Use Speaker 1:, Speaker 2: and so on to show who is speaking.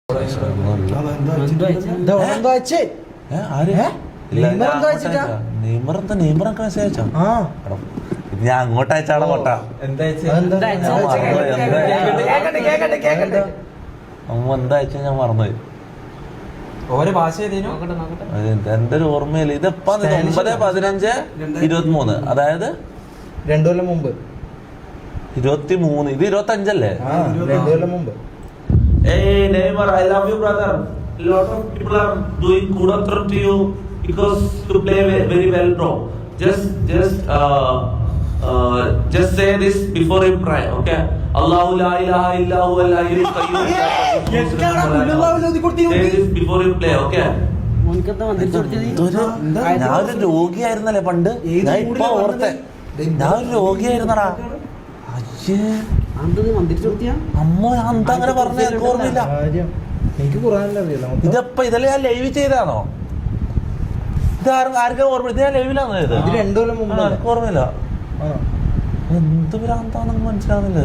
Speaker 1: ഞാൻ അങ്ങോട്ട് അയച്ചാടെ കൊട്ട അമ്മ എന്താ അയച്ച ഞാൻ മറന്നുപോയി.
Speaker 2: ഓരോ ഭാഷ
Speaker 1: എന്റെ ഒരു ഓർമ്മയില്ല. ഇതിപ്പോ 9/15/23, അതായത്
Speaker 3: 2 കൊല്ലം മുമ്പ്.
Speaker 1: 23, ഇത് 25
Speaker 3: 2 കൊല്ലം മുമ്പ്.
Speaker 1: Hey neighbor, I love you brother. A lot of people are doing kudatram to you because you play very well, bro. Just say this before you pray, okay? Allahu la ilaha illa huwa al-hayyul qayyum. Say this before you play, okay? ഞാനൊരു രോഗിയായിരുന്നല്ലേ പണ്ട്. ഞാൻ ഇപ്പൊ ഓർത്തെ ഞാനൊരു രോഗിയായിരുന്നടാ. അമ്മ എന്താ അങ്ങനെ പറഞ്ഞ എനിക്ക് ഓർമ്മയില്ല.
Speaker 3: എനിക്ക്
Speaker 1: ഇതപ്പോ ഇതെല്ലാം ഞാൻ ലൈവ് ചെയ്താണോ? ഇത് ആർക്കാ ഓർമ്മ? ഇത് ഞാൻ ലൈവിലാണോ ഇത്?
Speaker 3: 2 കൊല്ലം മുമ്പ്.
Speaker 1: എനിക്ക് ഓർമ്മയില്ല. എന്ത് ഭ്രാന്താണെന്ന് മനസ്സിലാവുന്നില്ല.